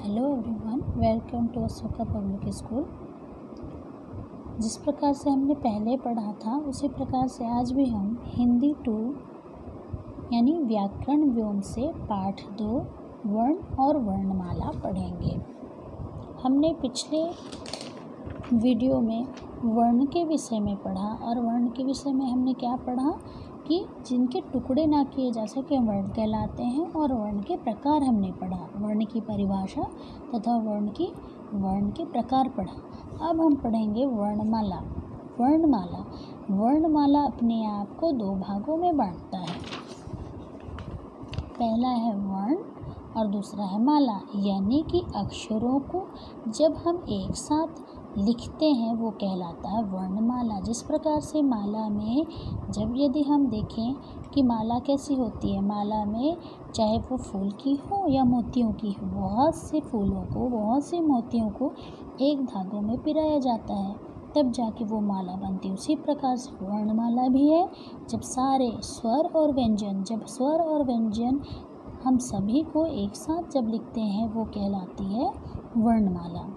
Hello everyone, welcome to Ashoka Public School. जिस प्रकार से हमने पहले पढ़ा था उसी प्रकार से आज भी हम हिंदी 2 यानी व्याकरण व्योम से पाठ 2 वर्ण और वर्णमाला पढ़ेंगे। हमने पिछले वीडियो में वर्ण के विषय में पढ़ा और वर्ण के विषय में हमने क्या पढ़ा कि जिनके टुकड़े ना किए जा सके वर्ण कहलाते हैं, और वर्ण के प्रकार हमने पढ़ा, वर्ण की परिभाषा तथा वर्ण के प्रकार पढ़ा। अब हम पढ़ेंगे वर्णमाला। वर्णमाला अपने आप को 2 भागों में बांटता है। पहला है वर्ण और दूसरा है माला, यानी कि अक्षरों को जब हम एक साथ लिखते हैं वो कहलाता है वर्णमाला। जिस प्रकार से माला में जब यदि हम देखें कि माला कैसी होती है, माला में चाहे वो फूल की हो या मोतियों की हो, बहुत से फूलों को, बहुत से मोतियों को एक धागों में पिराया जाता है, तब जाके वो माला बनती है। उसी प्रकार से वर्णमाला भी है। जब सारे स्वर और व्यंजन हम सभी को एक साथ जब लिखते हैं वो कहलाती है वर्णमाला।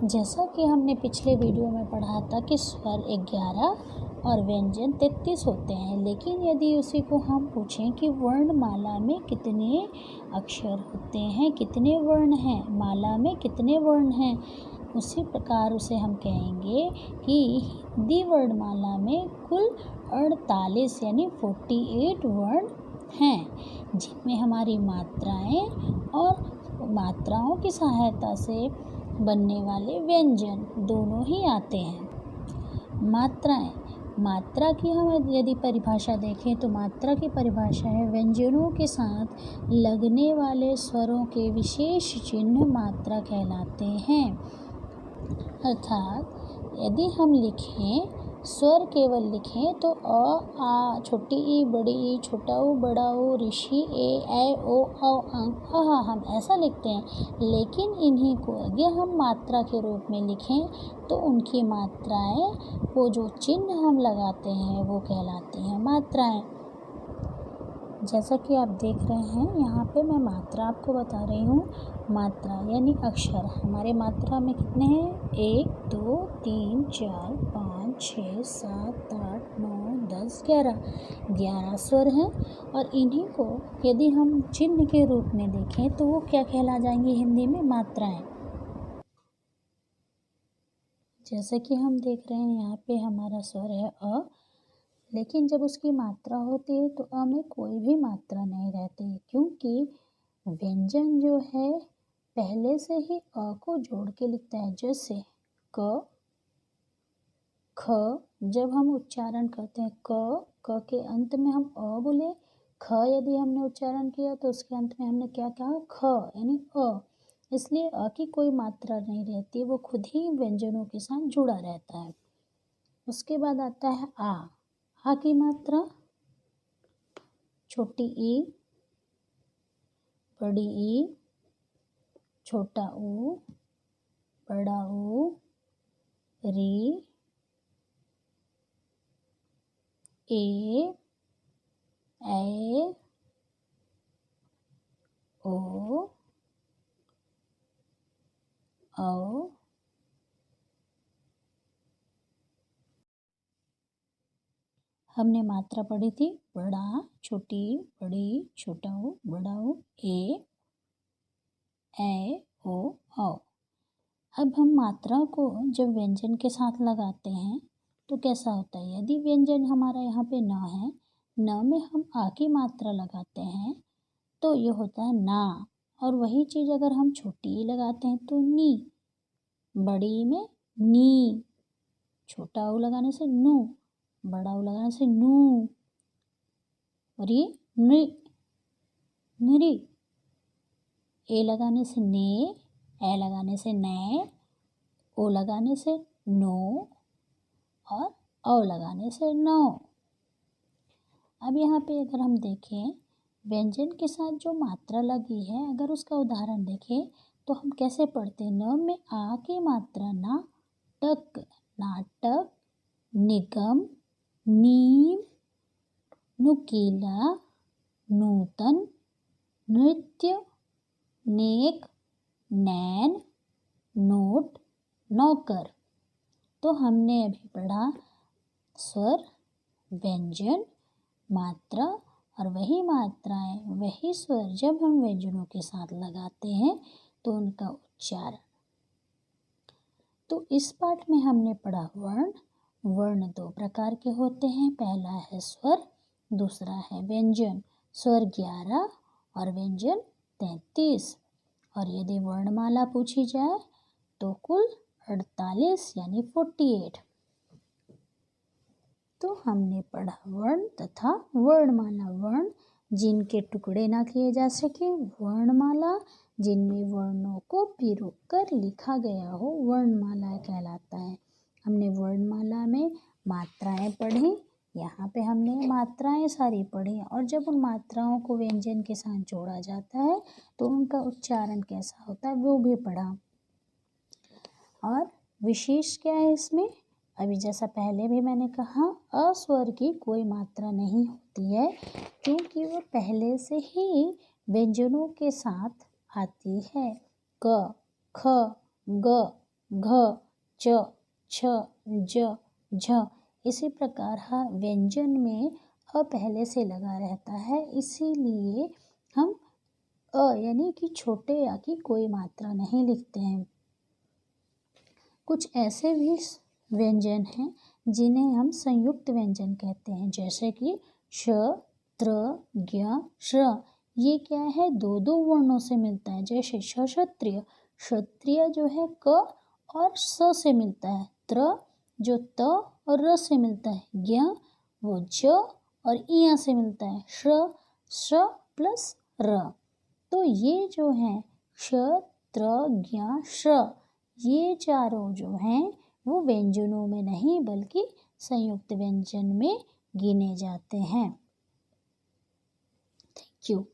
जैसा कि हमने पिछले वीडियो में पढ़ा था कि स्वर 11 और व्यंजन 33 होते हैं, लेकिन यदि उसी को हम पूछें कि वर्णमाला में कितने अक्षर होते हैं, कितने वर्ण हैं, माला में कितने वर्ण हैं, उसी प्रकार उसे हम कहेंगे कि हिंदी वर्णमाला में कुल 48 यानी 48 वर्ण हैं, जिनमें हमारी मात्राएं और मात्राओं की सहायता से बनने वाले व्यंजन दोनों ही आते हैं। मात्रा की हम यदि परिभाषा देखें तो मात्रा की परिभाषा है व्यंजनों के साथ लगने वाले स्वरों के विशेष चिन्ह मात्रा कहलाते हैं। अर्थात यदि हम लिखें, स्वर केवल लिखें तो अ, आ, छोटी ई, बड़ी ई, छोटा ऊ, बड़ा ऊ, ऋषि, ए, ओ, औ, अंक, अहा, हम ऐसा लिखते हैं। लेकिन इन्हीं को अगर हम मात्रा के रूप में लिखें तो उनकी मात्राएं, वो जो चिन्ह हम लगाते हैं वो कहलाती हैं मात्राएं। जैसा कि आप देख रहे हैं यहाँ पे मैं मात्रा आपको बता रही हूँ। मात्रा यानी अक्षर हमारे मात्रा में कितने हैं? 1 2 3 4 5 6 7 8 9 10 11 स्वर हैं, और इन्हीं को यदि हम चिन्ह के रूप में देखें तो वो क्या कहला जाएंगी हिंदी में? मात्राएं। जैसे कि हम देख रहे हैं यहाँ पे हमारा स्वर है अ, लेकिन जब उसकी मात्रा होती है तो अ में कोई भी मात्रा नहीं रहती, क्योंकि व्यंजन जो है पहले से ही अ को जोड़ के लिखता है। जैसे क, ख, जब हम उच्चारण करते हैं क के अंत में हम अ बोले, ख यदि हमने उच्चारण किया तो उसके अंत में हमने क्या कहा? ख यानी अ। इसलिए अ की कोई मात्रा नहीं रहती, वो खुद ही व्यंजनों के साथ जुड़ा रहता है। उसके बाद आता है आ की मात्रा छोटी ई, बड़ी ई, छोटा ऊ, बड़ा ऊ, री, ए, ओ, औ, हमने मात्रा पढ़ी थी बड़ा, छोटी, बड़ी, छोटा ऊ, बड़ा ऊ, ए, ओ, औ। अब हम मात्रा को जब व्यंजन के साथ लगाते हैं तो कैसा होता है? यदि व्यंजन हमारा यहाँ पे न है, न में हम आ की मात्रा लगाते हैं तो ये होता है ना, और वही चीज़ अगर हम छोटी लगाते हैं तो नी, बड़ी में नी, छोटा ऊ लगाने से नू, बड़ा ऊ लगाने से नू, और ये नृ, नृ, ए लगाने से ने, ए लगाने से नै, ओ लगाने से नो, और औ लगाने से नौ। अब यहाँ पे अगर हम देखें व्यंजन के साथ जो मात्रा लगी है, अगर उसका उदाहरण देखें तो हम कैसे पढ़ते हैं? न में आ की मात्रा ना, टक, नाटक, निगम, नीम, नुकीला, नूतन, नृत्य, नेक, नैन, नोट, नौकर। तो हमने अभी पढ़ा स्वर, व्यंजन, मात्रा और वही मात्राएं, वही स्वर जब हम व्यंजनों के साथ लगाते हैं तो उनका उच्चारण। तो इस पाठ में हमने पढ़ा वर्ण। वर्ण दो प्रकार के होते हैं, पहला है स्वर, दूसरा है व्यंजन। स्वर 11 और व्यंजन 33। और यदि वर्णमाला पूछी जाए तो कुल 48 यानी 48। तो हमने पढ़ा वर्ण तथा वर्णमाला। वर्ण जिनके टुकड़े ना किए जा सके, वर्णमाला जिनमें वर्णों को पिरो कर लिखा गया हो, वर्णमाला कहलाता है। हमने वर्णमाला में मात्राएं पढ़ी, यहाँ पे हमने मात्राएं सारी पढ़ी और जब उन मात्राओं को व्यंजन के साथ जोड़ा जाता है तो उनका उच्चारण कैसा होता है वो भी पढ़ा। और विशेष क्या है इसमें, अभी जैसा पहले भी मैंने कहा, अस्वर की कोई मात्रा नहीं होती है क्योंकि वो पहले से ही व्यंजनों के साथ आती है। क, ख, ग, घ, च, छ, ज, झ। इसी प्रकार व्यंजन में अ पहले से लगा रहता है, इसीलिए हम अ यानी कि छोटे या की कोई मात्रा नहीं लिखते हैं। कुछ ऐसे भी व्यंजन हैं जिन्हें हम संयुक्त व्यंजन कहते हैं, जैसे कि श, त्र, ज्ञ, श्र। ये क्या है, दो दो वर्णों से मिलता है। जैसे क्षत्रिय, क्षत्रिय जो है क और स से मिलता है। त्र जो त और र से मिलता है। ज्ञ वो ज और इया से मिलता है। श्र, श प्लस र। तो ये जो है क्ष, त्र, ज्ञ, श्र, ये चारों जो हैं वो व्यंजनों में नहीं बल्कि संयुक्त व्यंजन में गिने जाते हैं। Thank you.